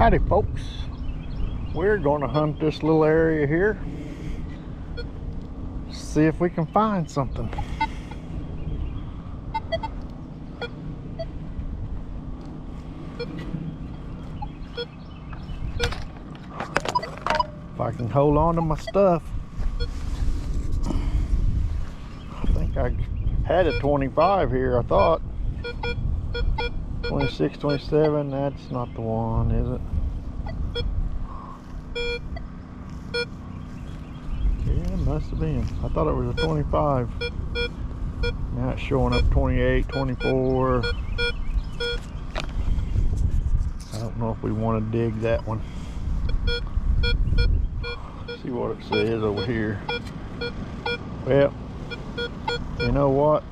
Howdy folks, we're going to hunt this little area here, see if we can find something. If I can hold on to my stuff. I think I had a 25 here, I thought. 26, 27, that's not the one, is it? Yeah, it must have been. I thought it was a 25. Now it's showing up 28, 24. I don't know if we want to dig that one. See what it says over here. Well, you know what?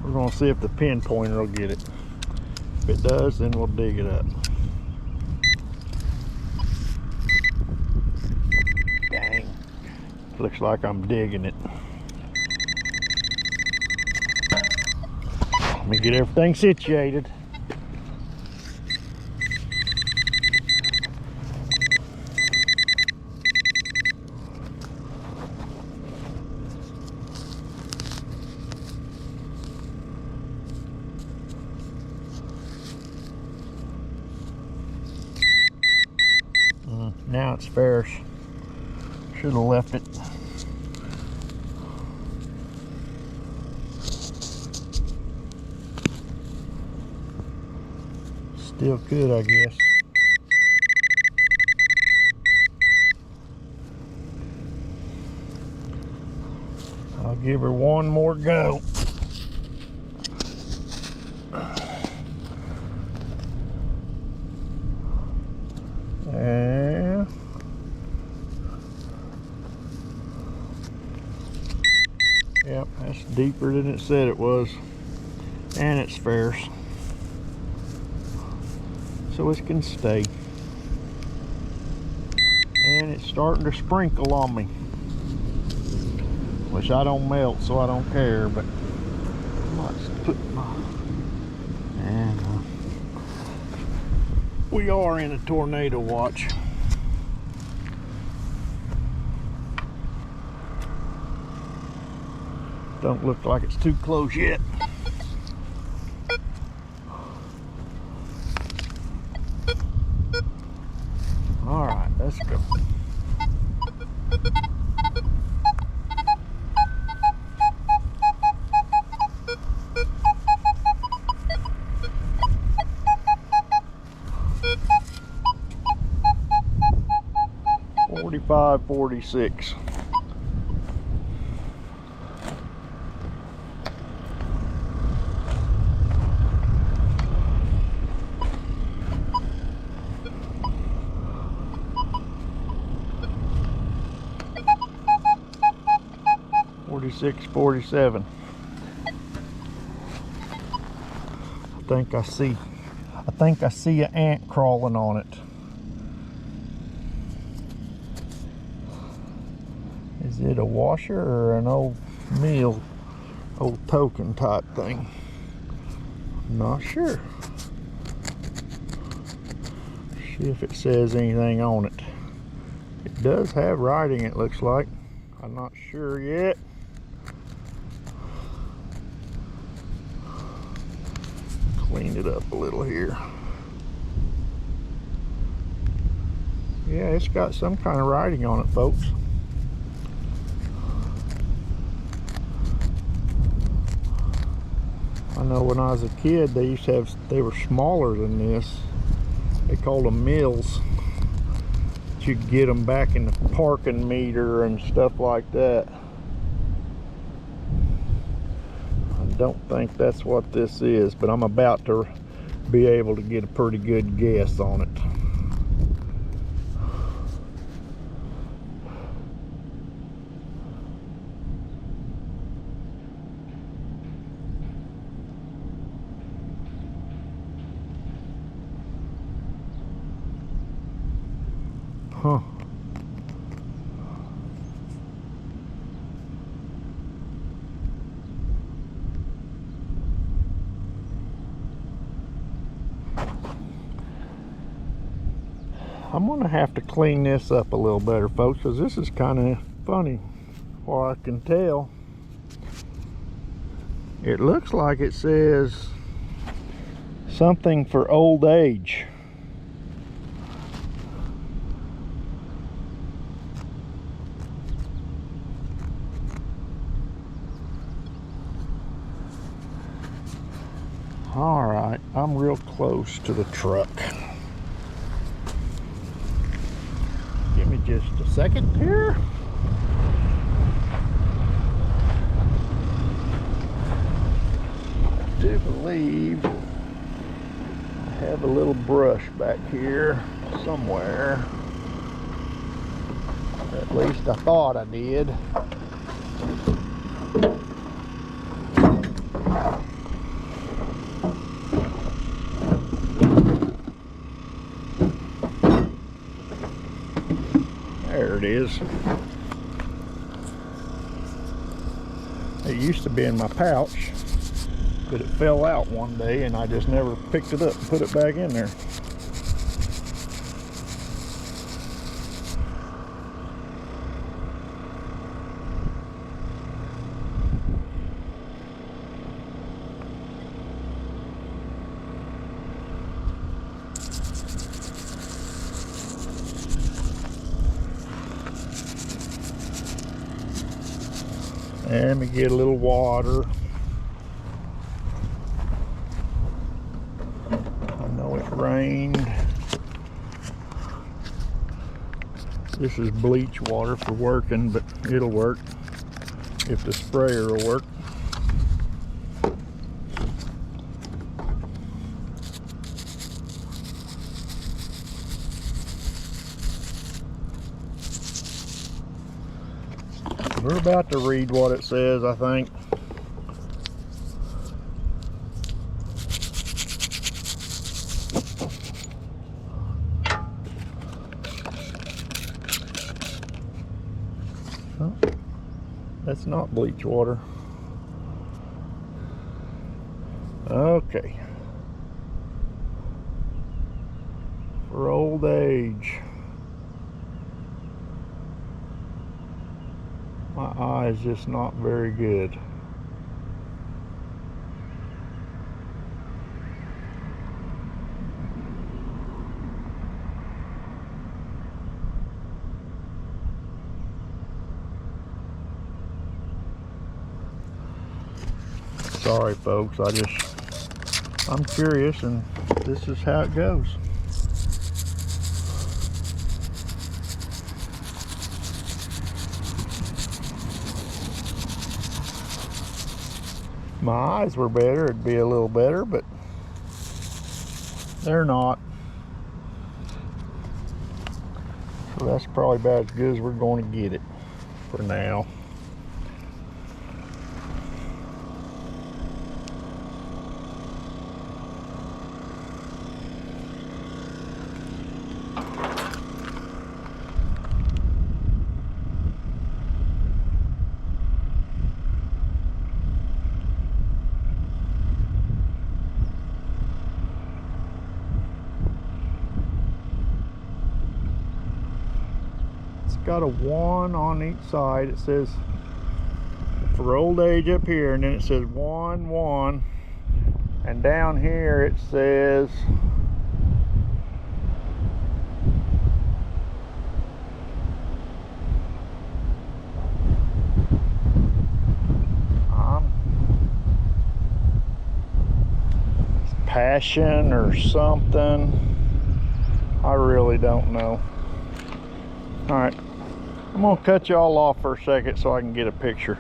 We're going to see if the pin pointer will get it. If it does, then we'll dig it up. Dang. Looks like I'm digging it. Let me get everything situated. Now it's fair. Should have left it. Still could, I guess. I'll give her one more go. And yep, that's deeper than it said it was, and it's fierce, so it can stay. And it's starting to sprinkle on me, which I don't melt, so I don't care. But let's put my and we are in a tornado watch. Don't look like it's too close yet. All right, let's go. $45, $46. $46, $47. I think I see an ant crawling on it. Is it a washer or an old meal, old token type thing? I'm not sure. See if it says anything on it. It does have writing, it looks like. I'm not sure yet. Clean it up a little here. Yeah, it's got some kind of writing on it, folks. I know when I was a kid, they were smaller than this. They called them mills. You could get them back in the parking meter and stuff like that. I don't think that's what this is, but I'm about to be able to get a pretty good guess on it. Huh. I'm gonna have to clean this up a little better, folks, because this is kind of funny. Or I can tell. It looks like it says something for old age. All right, I'm real close to the truck. Give me just a second here. I do believe I have a little brush back here somewhere. At least I thought I did. There it is. It used to be in my pouch, but it fell out one day and I just never picked it up and put it back in there. Let me get a little water. I know it rained. This is bleach water for working, but it'll work if the sprayer will work. We're about to read what it says, I think. Oh, that's not bleach water. Okay. For old age. My eye is just not very good. Sorry folks, I'm curious and this is how it goes. My eyes were better, it'd be a little better, but they're not. So that's probably about as good as we're going to get it for now. Got a 1 on each side. It says for old age up here, and then it says 1 1, and down here it says passion or something. I really don't know. All right, I'm gonna cut y'all off for a second so I can get a picture.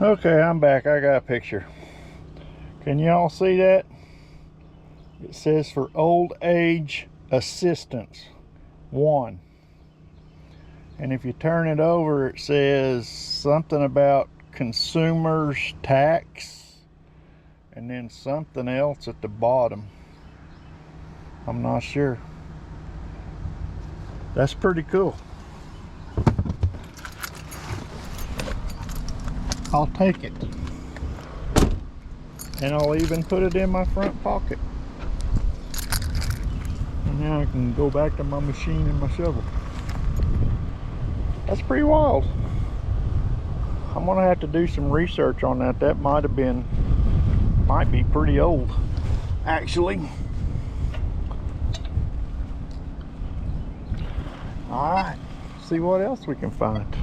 Okay, I'm back. I got a picture. Can y'all see that? It says for old age assistance 1. And if you turn it over, it says something about consumers tax and then something else at the bottom. I'm not sure. That's pretty cool. I'll take it. And I'll even put it in my front pocket. And now I can go back to my machine and my shovel. That's pretty wild. I'm gonna have to do some research on that. That might be pretty old, actually. All right, see what else we can find.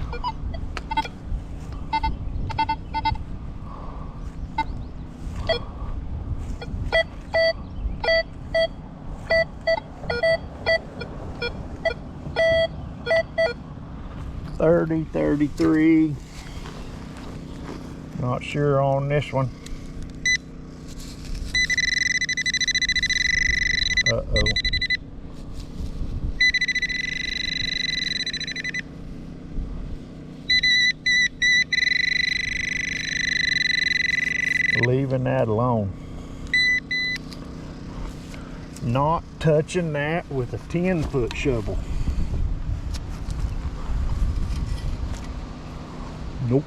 $30.33. Not sure on this one. Uh-oh. Leaving that alone. Not touching that with a 10-foot shovel. Nope.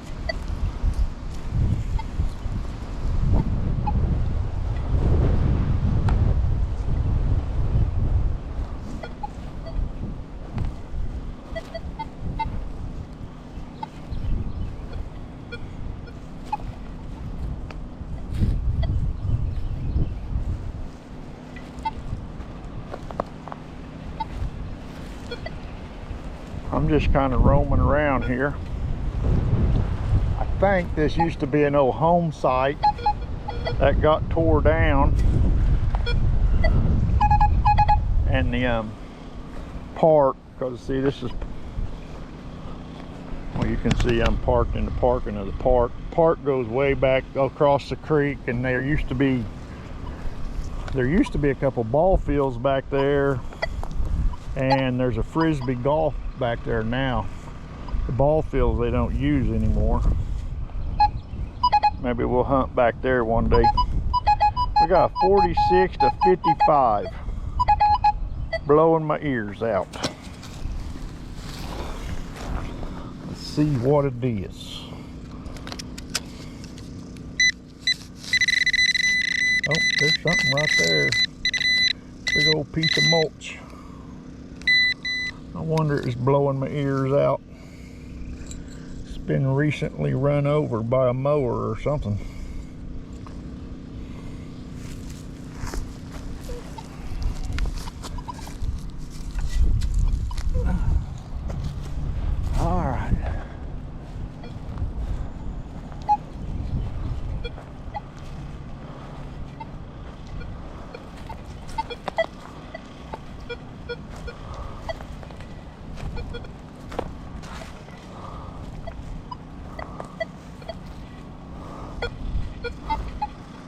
I'm just kind of roaming around here. I think this used to be an old home site that got tore down, and the park, because see, this is, well, you can see I'm parked in the parking of the park. Park goes way back across the creek, and there used to be a couple ball fields back there, and there's a frisbee golf back there now. The ball fields they don't use anymore. Maybe we'll hunt back there one day. We got 46 to 55. Blowing my ears out. Let's see what it is. Oh, there's something right there. Big old piece of mulch. I wonder if it's blowing my ears out. It's been recently run over by a mower or something. All right.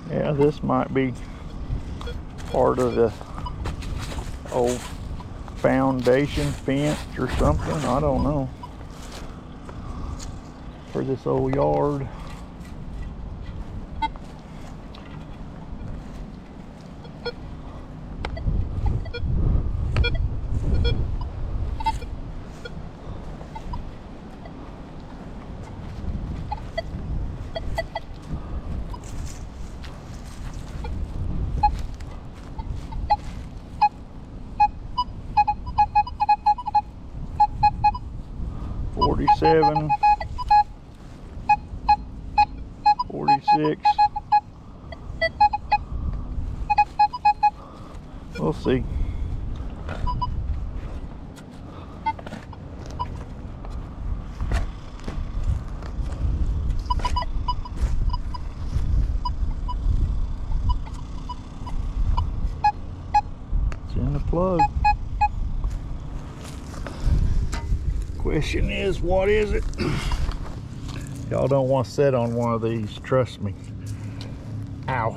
Yeah, this might be part of the old foundation fence or something. I don't know. For this old yard. $47, $46. We'll see. It's in the plug. Question is, what is it? Y'all don't want to sit on one of these, trust me. Ow.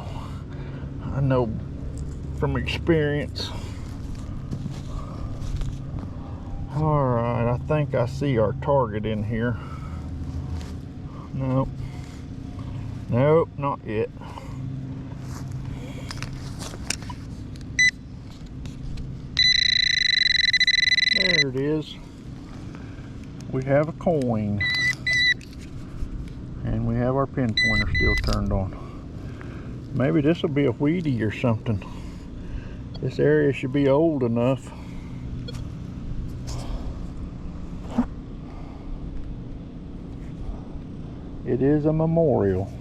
I know from experience. All right, I think I see our target in here. Nope. Nope, not yet. There it is. We have a coin, and we have our pinpointer still turned on. Maybe this will be a Wheatie or something. This area should be old enough. It is a memorial.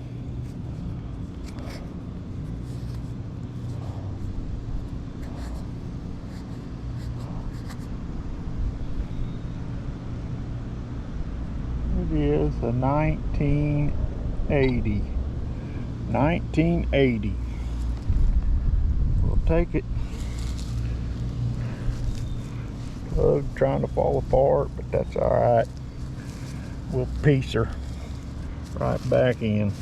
It is a 1980. 1980. We'll take it. Plug trying to fall apart, but that's alright. We'll piece her right back in.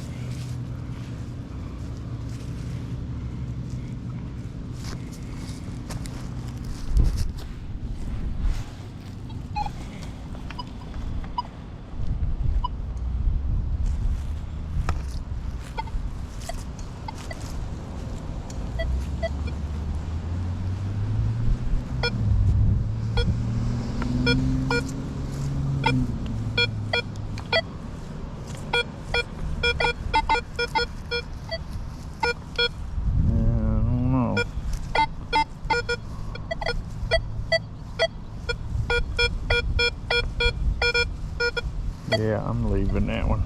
Yeah, I'm leaving that one.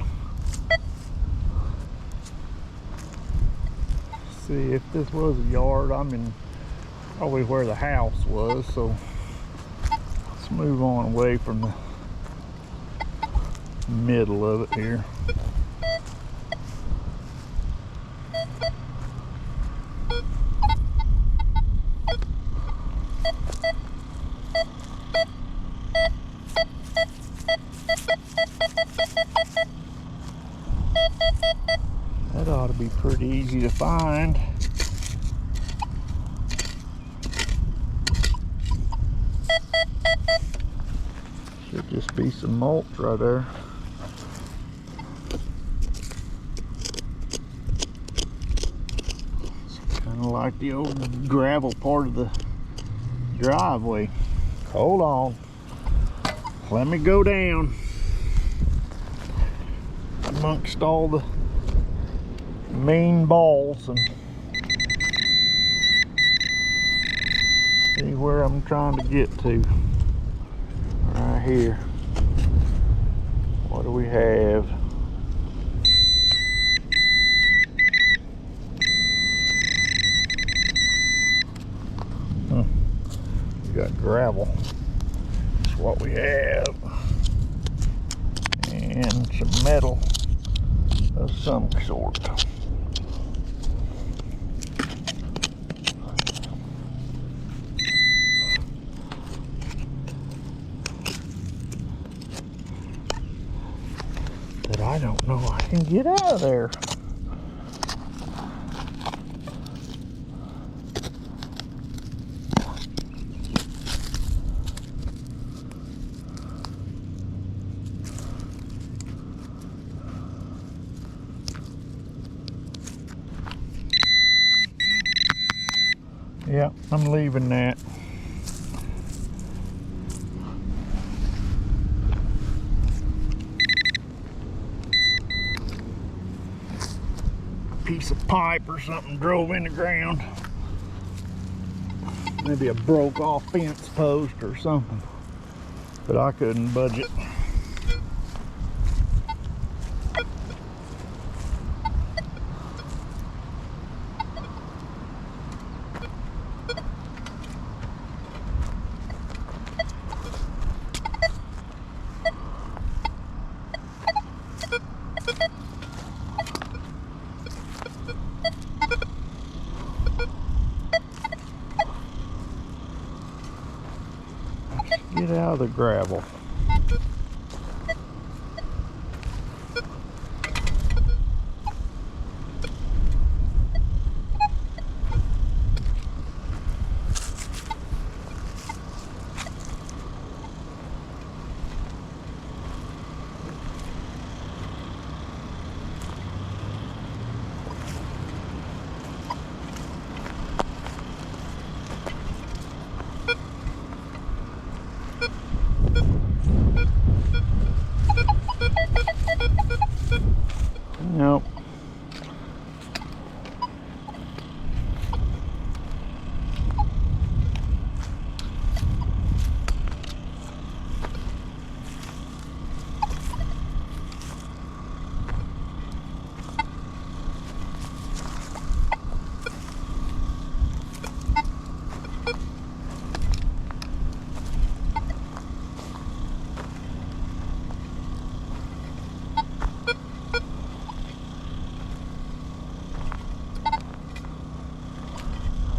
See, if this was a yard, I'm in probably where the house was, so let's move on away from the middle of it here. That ought to be pretty easy to find. Should just be some mulch right there. It's kind of like the old gravel part of the driveway. Hold on. Let me go down amongst all the mean balls and see where I'm trying to get to. Right here. What do we have? We got gravel. That's what we have. And some metal of some sort. But I don't know I can get out of there. Yeah, I'm leaving that. Piece of pipe or something drove in the ground. Maybe a broke off fence post or something. But I couldn't budge it. Get out of the gravel.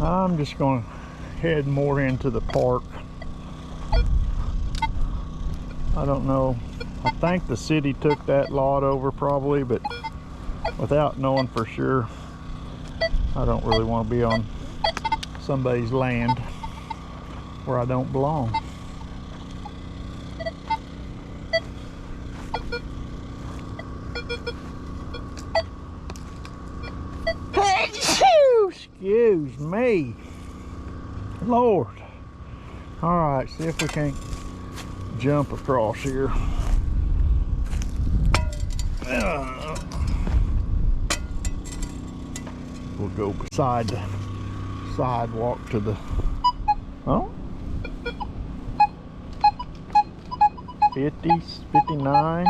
I'm just gonna head more into the park. I don't know. I think the city took that lot over probably, but without knowing for sure, I don't really want to be on somebody's land where I don't belong. Excuse me. Lord. Alright, see if we can't jump across here. We'll go beside the sidewalk to the... Oh? 50, 59.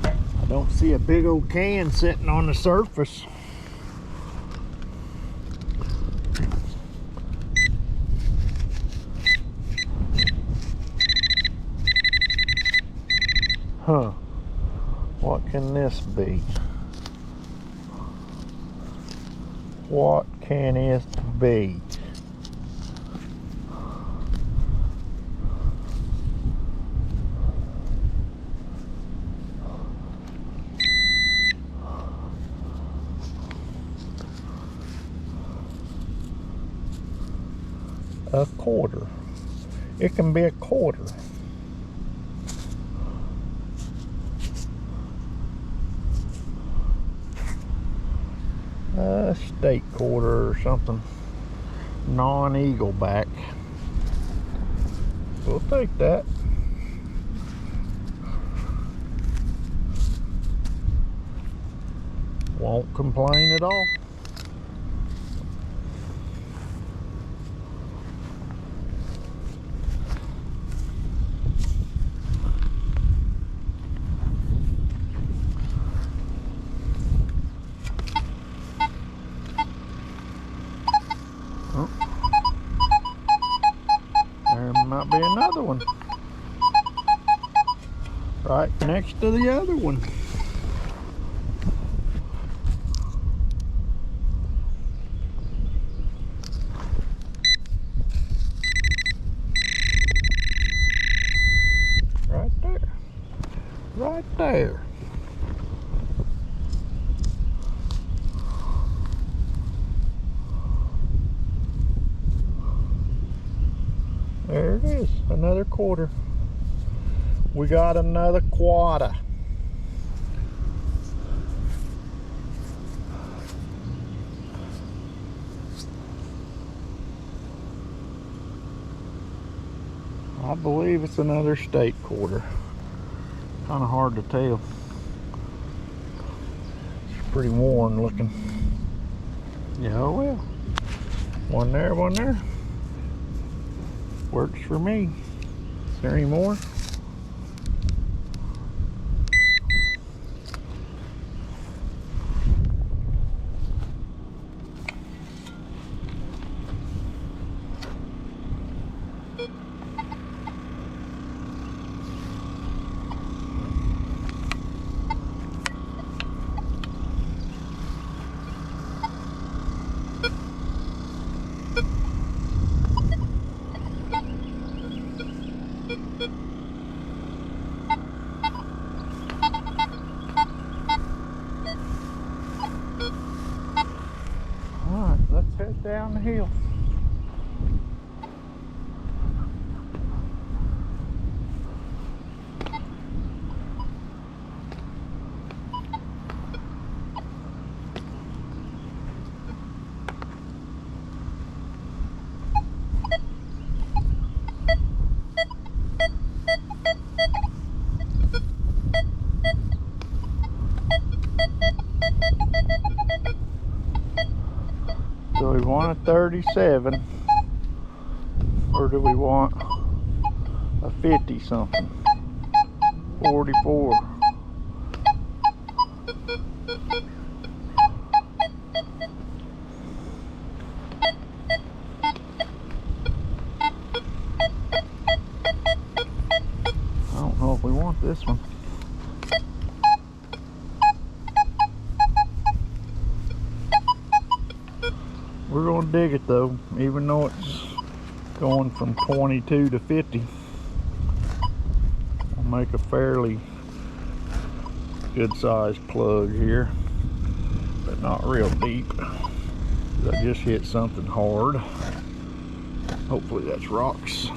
I don't see a big old can sitting on the surface. Huh. What can this be? What can it be? A quarter. It can be a quarter. A state quarter or something. Non-eagle back. We'll take that. Won't complain at all. Might be another one right next to the other one. Right there. Right there. There it is, another quarter. We got another quarter. I believe it's another state quarter. Kind of hard to tell. It's pretty worn looking. Yeah, oh well. One there, one there. Works for me. Is there any more? Alright, let's head down the hill. Do we want a 37 or do we want a 50 something? 44. I don't know if we want this one. We're gonna dig it though, even though it's going from 22 to 50. I'll make a fairly good sized plug here, but not real deep. I just hit something hard. Hopefully that's rocks.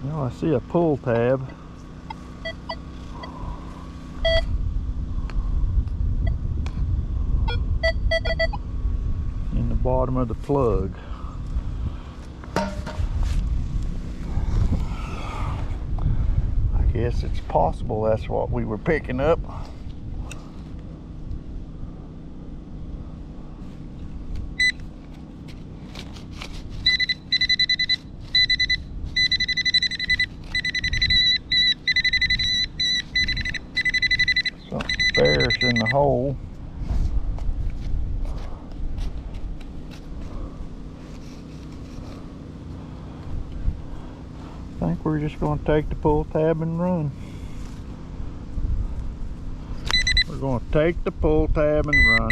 Well, I see a pull tab. In the bottom of the plug. I guess it's possible that's what we were picking up. Something ferrous in the hole. I think we're just going to take the pull tab and run. We're going to take the pull tab and run.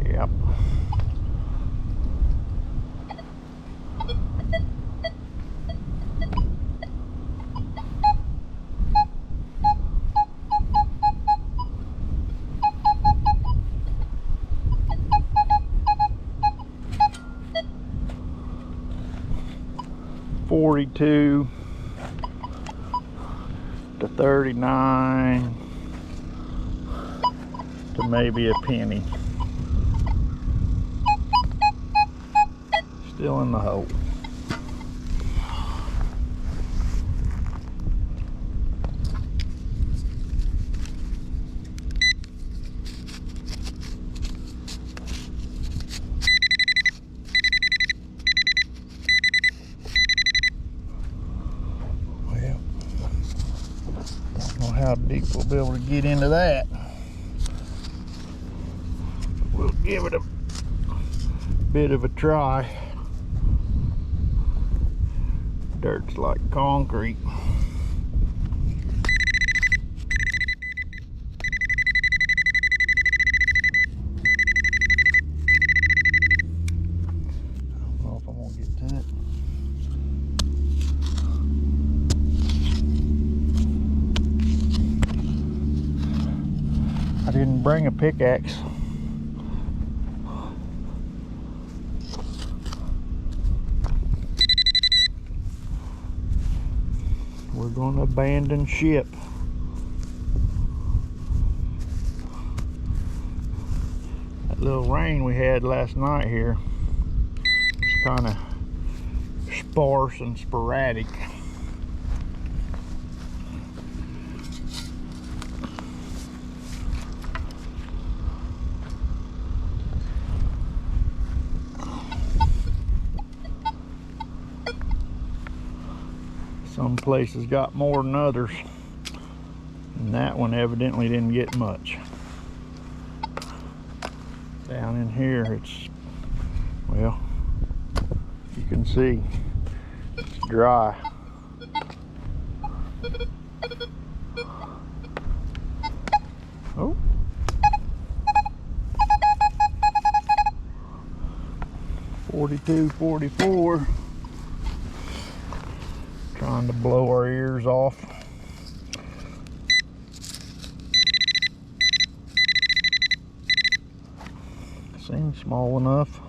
Yep. $42 to $39 to maybe a penny. Still in the hole. Well, don't know how deep we'll be able to get into that. We'll give it a bit of a try. Dirt's like concrete. I don't know if I'm gonna get to it. I didn't bring a pickaxe. We're going to abandon ship. That little rain we had last night here was kind of sparse and sporadic. Some places got more than others, and that one evidently didn't get much. Down in here it's, well, you can see it's dry. Oh, $42, $44. Trying to blow our ears off. Seems small enough.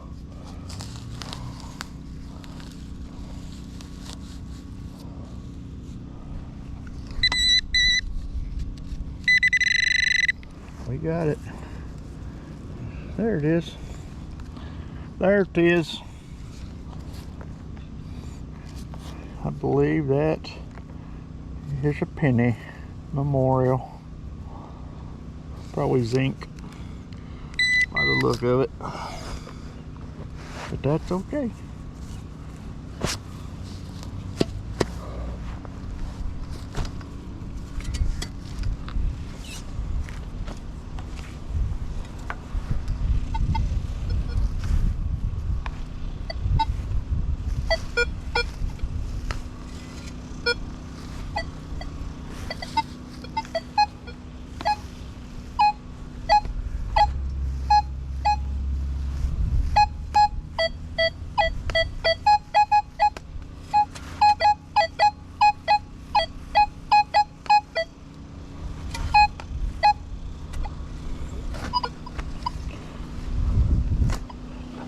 We got it. There it is. There it is. I believe that is a penny memorial. Probably zinc by the look of it. but that's okay.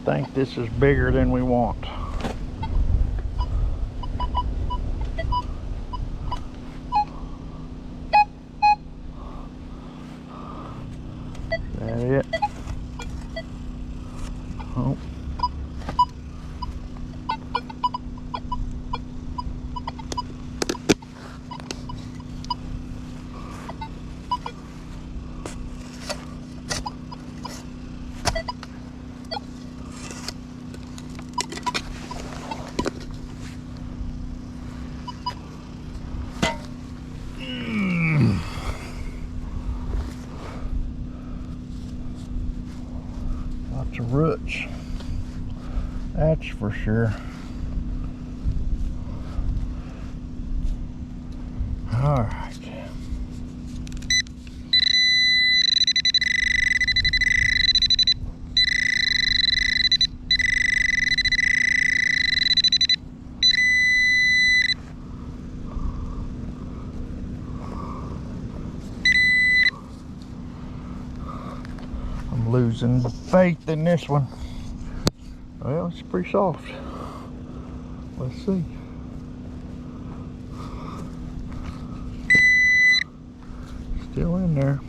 I think this is bigger than we want. Is that it? Oh. Lots of roots, that's for sure. All right. I'm losing faith in this one. Well, it's pretty soft. Let's see. Still in there.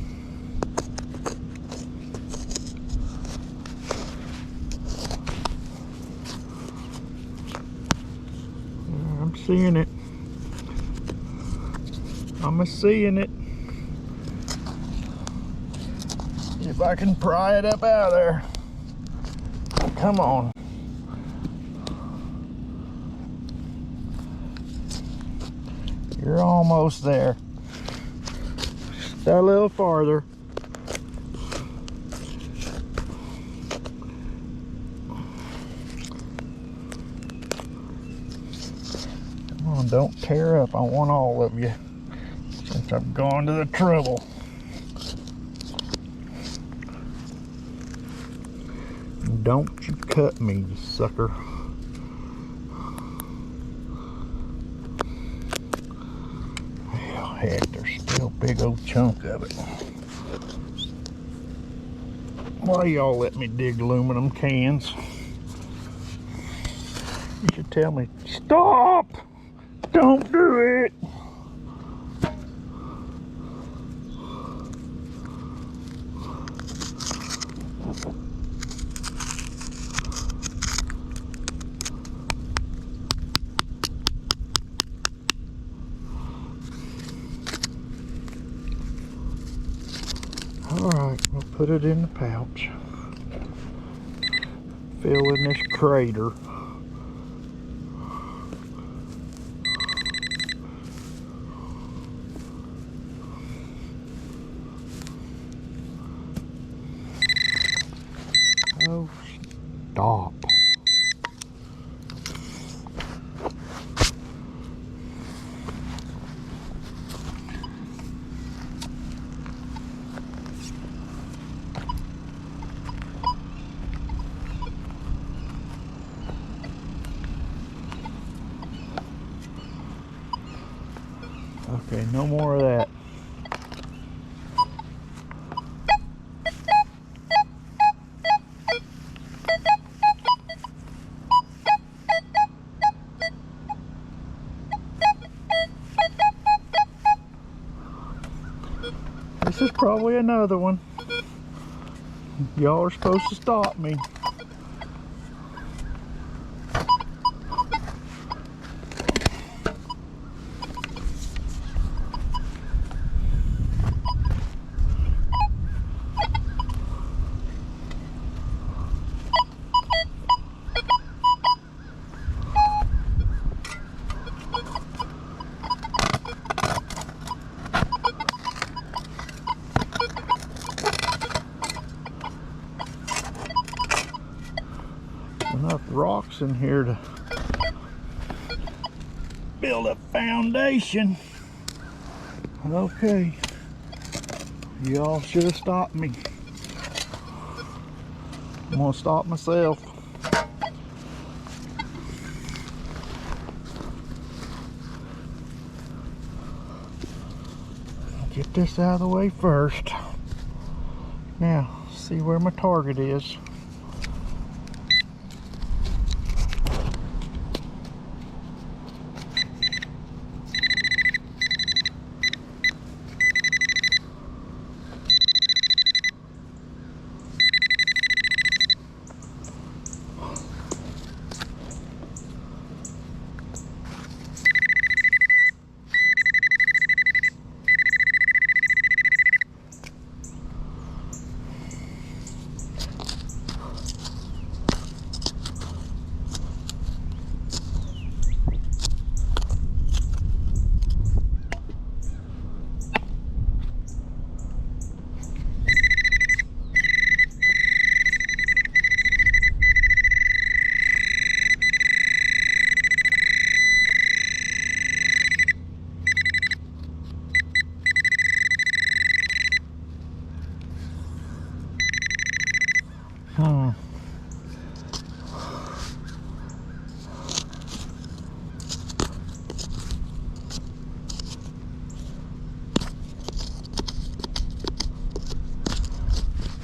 I'm seeing it. I'm seeing it. See if I can pry it up out of there. Come on. You're almost there. Just a little farther. Come on, don't tear up. I want all of you. Since I've gone to the trouble. Don't you cut me, you sucker. Well, heck, there's still a big old chunk of it. Why y'all let me dig aluminum cans? You should tell me, stop! Don't do it! Alright, we'll put it in the pouch. Fill in this crater. Oh, stop. Okay, no more of that. This is probably another one. Y'all are supposed to stop me. enough rocks in here to build a foundation. Okay, y'all should have stopped me. I'm gonna stop myself. Get this out of the way first. Now, see where my target is.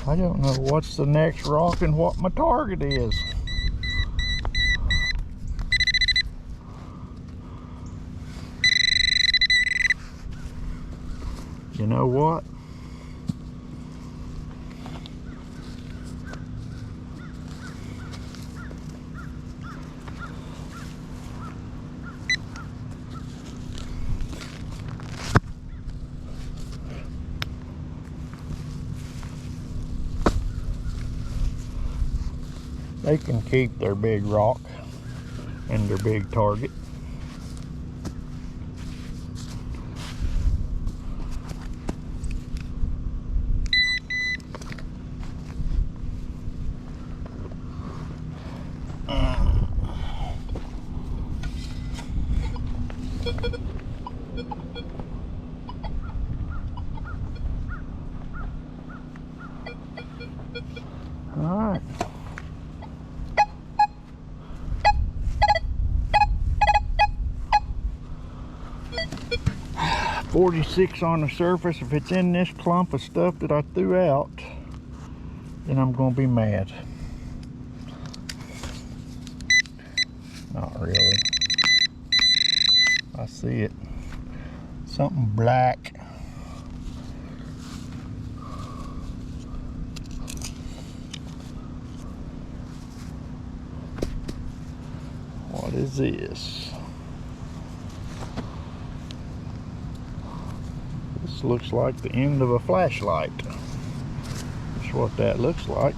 I don't know what's the next rock and what my target is. You know what? They can keep their big rock and their big target. All right. 46 on the surface. If it's in this clump of stuff that I threw out, then I'm gonna be mad. Not really. I see it. Something black. What is this? This looks like the end of a flashlight. That's what that looks like.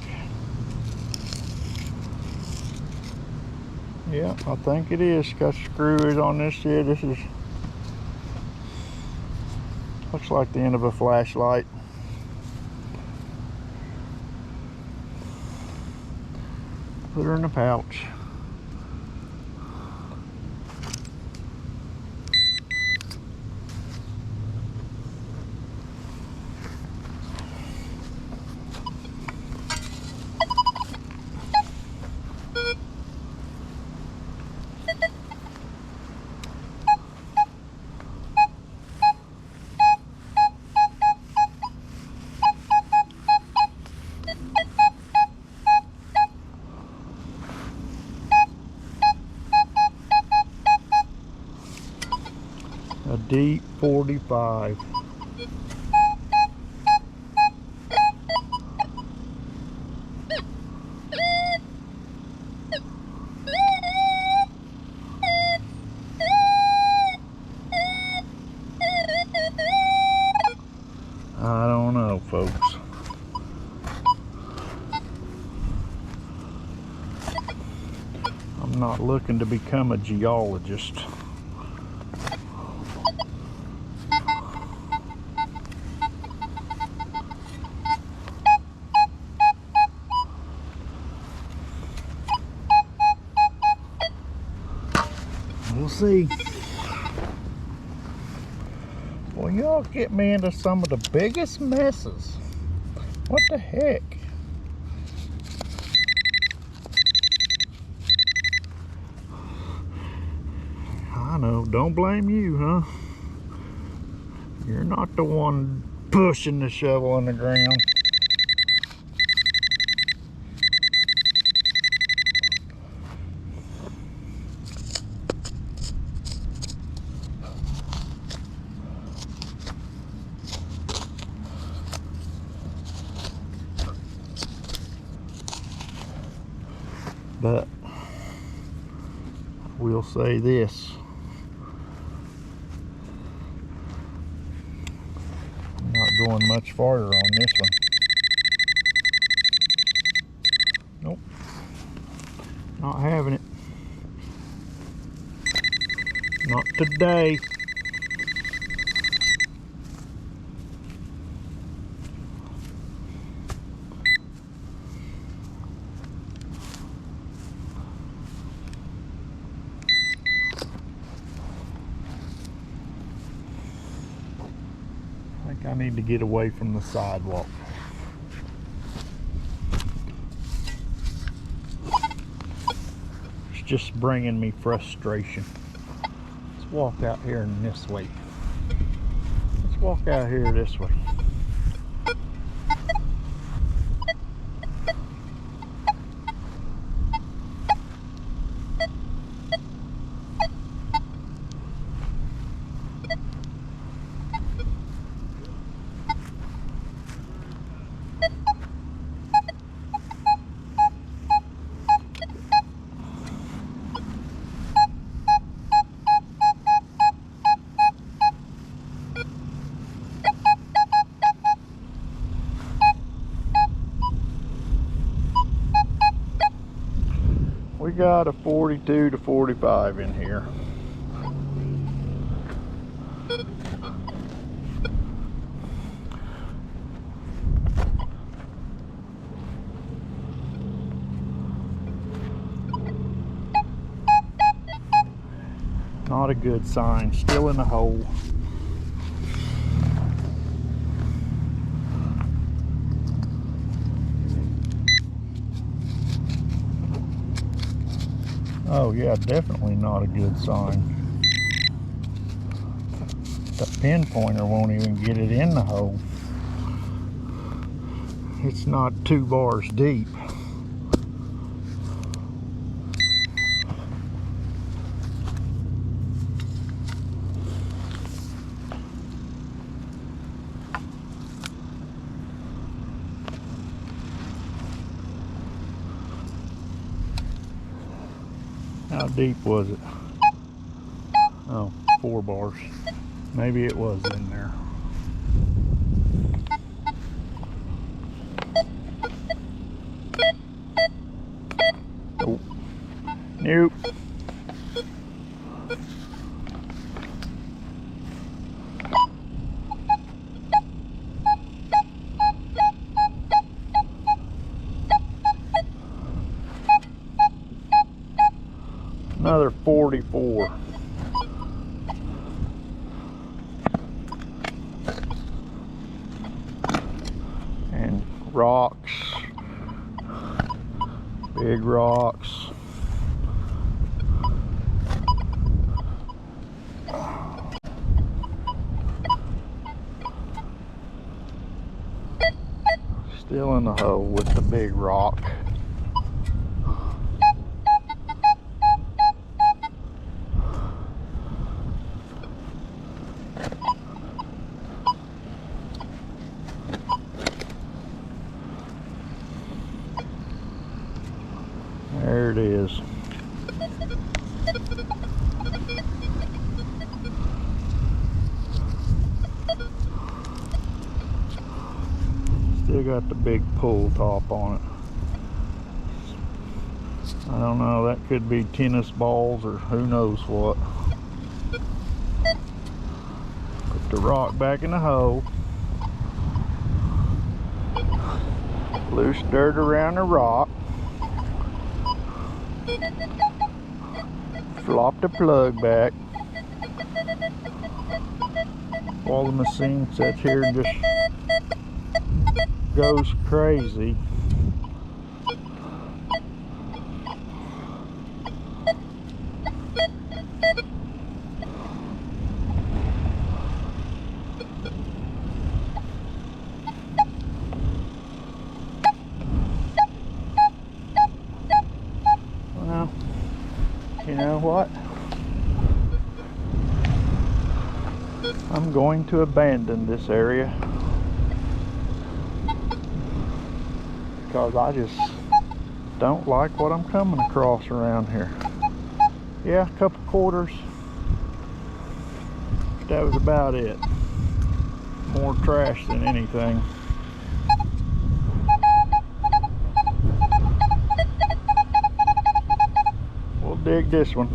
Yeah, I think it is. Got screws on this here. This is looks like the end of a flashlight. Put her in the pouch. A deep 45. I don't know, folks. I'm not looking to become a geologist. We'll see. Well, y'all get me into some of the biggest messes. What the heck? I know, don't blame you, huh? You're not the one pushing the shovel in the ground. But we'll say this. I'm not going much farther on this one. Nope. Not having it. Not today. I need to get away from the sidewalk. It's just bringing me frustration. Let's walk out here in this way. Let's walk out here this way. We got a 42 to 45 in here. Not a good sign. Still in the hole. Oh yeah, definitely not a good sign. The pinpointer won't even get it in the hole. It's not 2 bars deep. How deep was it? Oh, 4 bars. Maybe it was in there. Oh, nope. Another 44. And rocks. Big rocks. Still in the hole with the big rock. There it is. Still got the big pull top on it. I don't know, that could be tennis balls or who knows what. Put the rock back in the hole. Loose dirt around the rock. flop the plug back while the machine sits here and just goes crazy. Well, you know what? I'm going to abandon this area because I just don't like what I'm coming across around here. Yeah, a couple quarters. That was about it. More trash than anything. We'll dig this one.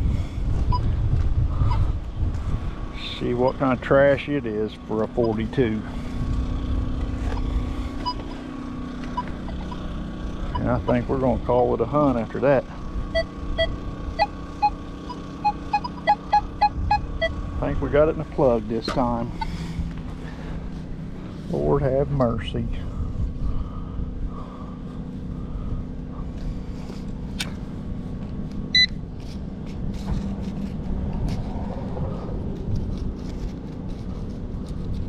See what kind of trash it is for a 42. And I think we're going to call it a hunt after that. I think we got it in the plug this time. Lord have mercy.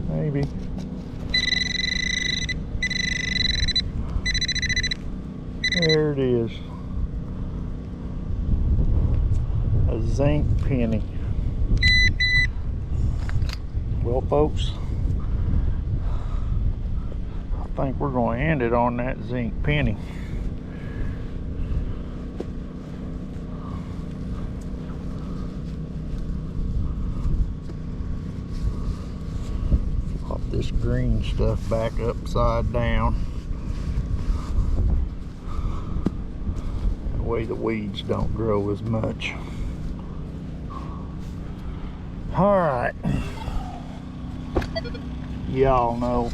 Maybe. There it is. A zinc penny. Well, folks, I think we're going to end it on that zinc penny. Pop this green stuff back upside down. That way the weeds don't grow as much. All right. Y'all know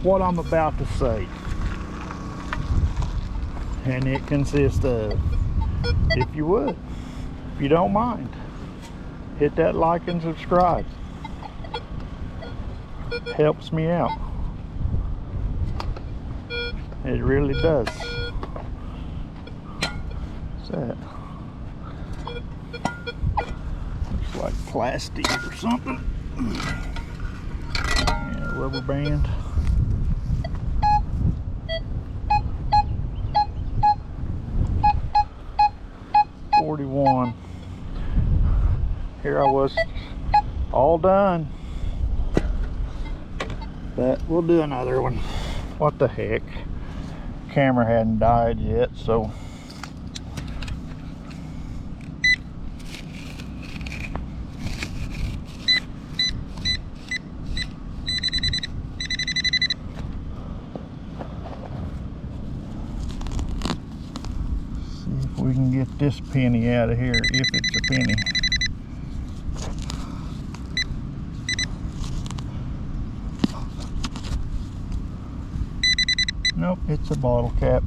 what I'm about to say, and it consists of, if you would, if you don't mind, hit that like and subscribe. Helps me out. It really does. What's that? Looks like plastic or something. Yeah, rubber band. $41. Here I was, all done. But we'll do another one. What the heck? Camera hadn't died yet, so we can get this penny out of here, if it's a penny. Nope, it's a bottle cap.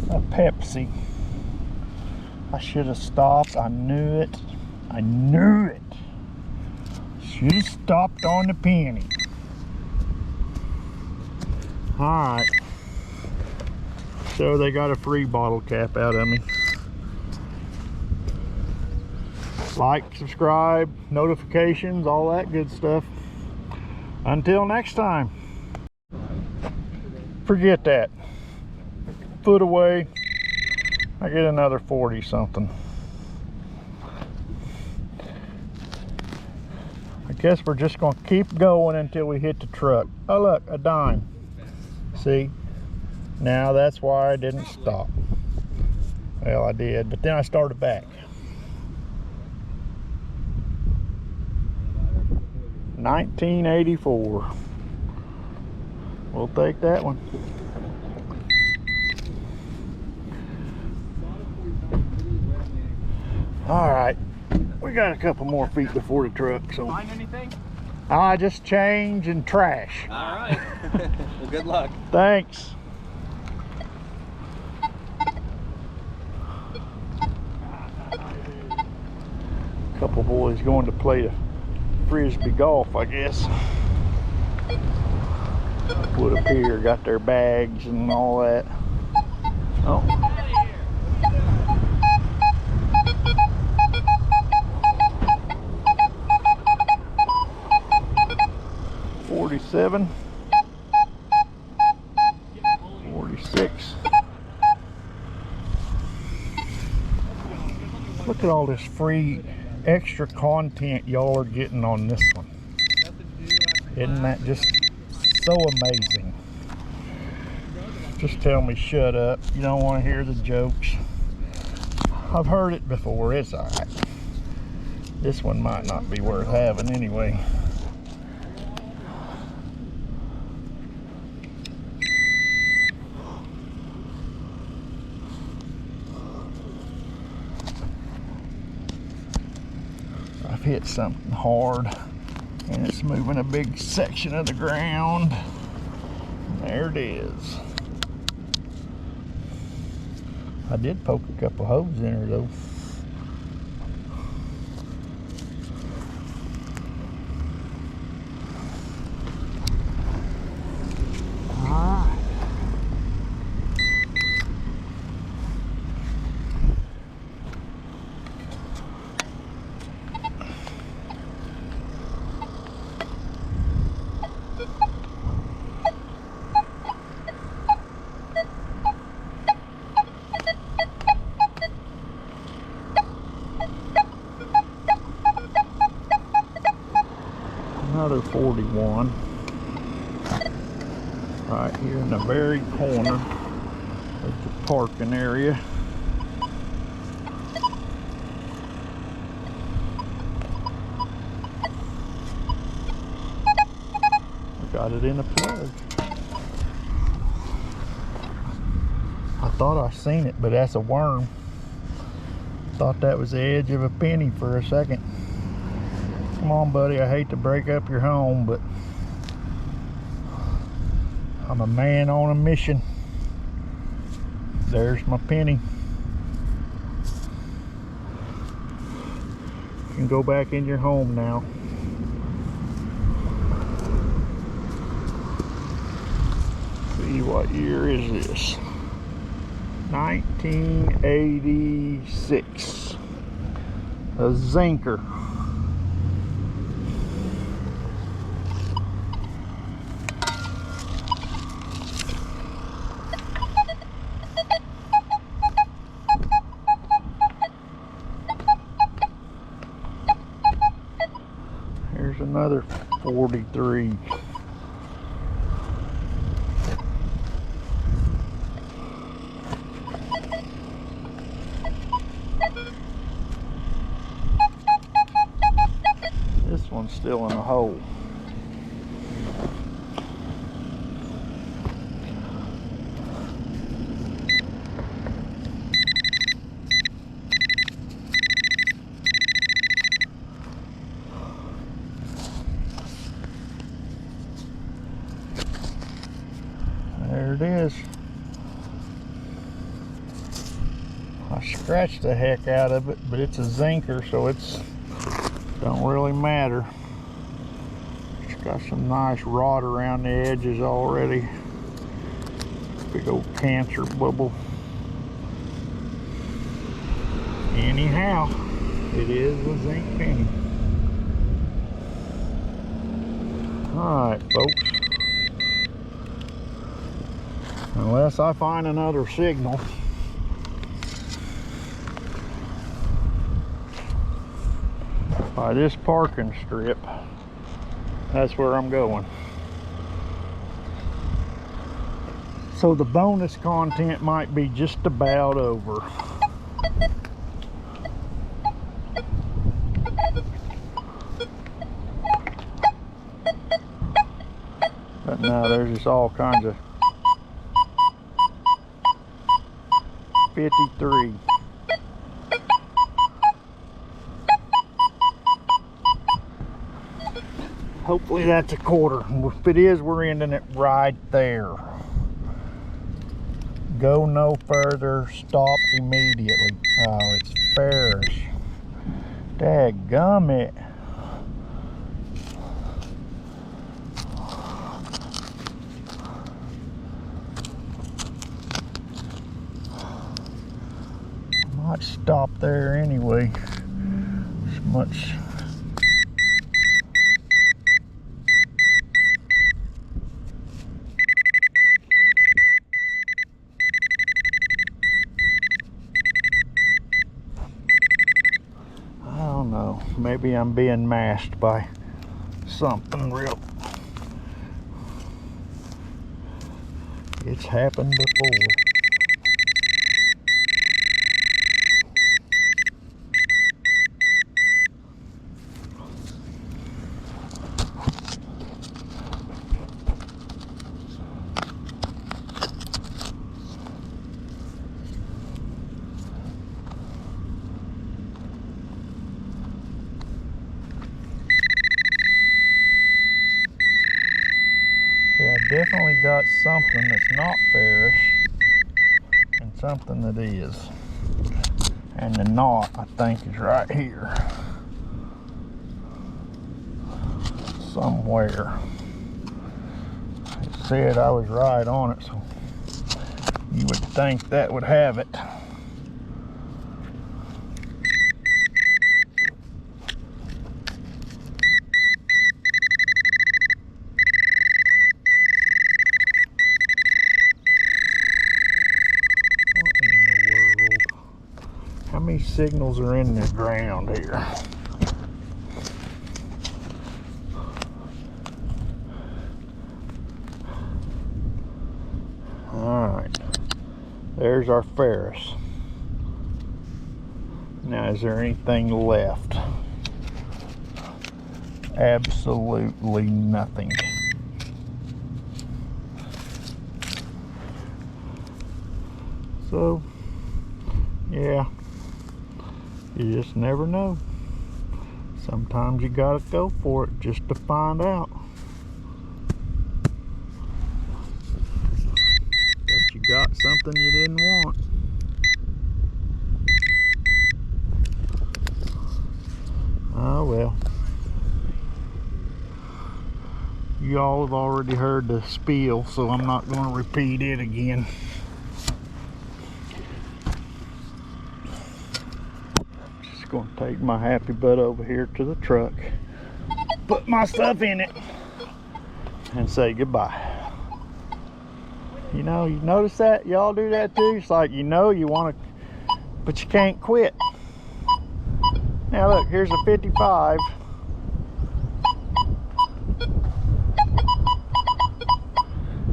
A Pepsi. I should have stopped. I knew it. I knew it. Should have stopped on the penny. Alright. So they got a free bottle cap out of me. Like, subscribe, notifications, all that good stuff. Until next time. Forget that. Foot away. I get another 40 something. I guess we're just going to keep going until we hit the truck. Oh look, a dime. See? Now that's why I didn't stop. Well, I did, but then I started back. 1984. We'll take that one. All right, we got a couple more feet before the truck, so. Find anything? I just change and trash. All right. Well, good luck. Thanks. oval. He's going to play the frisbee golf, I guess. Would appear, got their bags and all that. Oh. 47. 46. Look at all this free extra content y'all are getting on this one. Isn't that just so amazing? Just tell me shut up. You don't want to hear the jokes. I've heard it before. It's alright. This one might not be worth having anyway. I've hit something hard and it's moving a big section of the ground. There it is. I did poke a couple holes in her though. Alright. Another 41 right here in the very corner of the parking area. I got it in a plug. I thought I seen it, but that's a worm. Thought that was the edge of a penny for a second. Come on, buddy, I hate to break up your home, but I'm a man on a mission. There's my penny. You can go back in your home now. See, what year is this? 1986. A zinker. Another 43. This one's still in a hole. There it is. I scratched the heck out of it, but it's a zinker, so it's don't really matter. It's got some nice rot around the edges already. Big old cancer bubble. Anyhow, it is a zinc penny. Alright, folks. Unless I find another signal. By this parking strip, that's where I'm going. So the bonus content might be just about over. But now there's just all kinds of 53. Hopefully that's a quarter. If it is, we're ending it right there. Go no further, stop immediately. Oh, it's Ferris. Dadgummit. Might stop there anyway. As much. I don't know. Maybe I'm being masked by something real. It's happened before. Yeah, I definitely got something that's not ferrous and something that is. And the knot, I think, is right here. Somewhere. It said I was right on it, so you would think that would have it. What in the world? How many signals are in the ground here? Alright, there's our ferrous. Now, is there anything left? Absolutely nothing. So, yeah, you just never know. Sometimes you gotta go for it just to find out that you got something you didn't want. Oh well. You all have already heard the spiel, so I'm not going to repeat it again. Just going to take my happy butt over here to the truck, put my stuff in it, and say goodbye. You know, you notice that? Y'all do that too? It's like, you know, you want to, but you can't quit. Now look, here's a 55.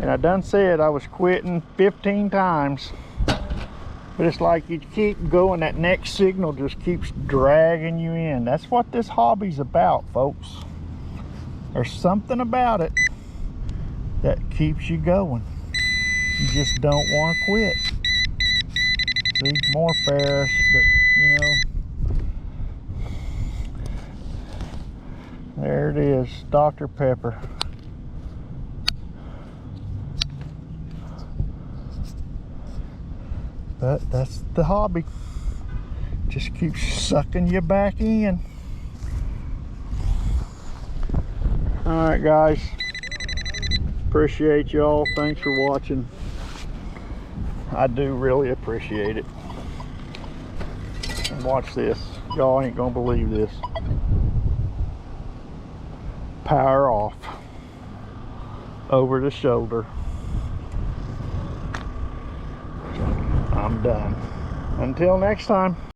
And I done said I was quitting 15 times. But it's like you keep going, that next signal just keeps dragging you in. That's what this hobby's about, folks. There's something about it that keeps you going. You just don't want to quit. See, more ferrous, but you know. There it is, Dr. Pepper. But that's the hobby. Just keeps sucking you back in. Alright guys, appreciate y'all. Thanks for watching. I do really appreciate it. And watch this. Y'all ain't gonna believe this. Power off. Over the shoulder. I'm done. Until next time.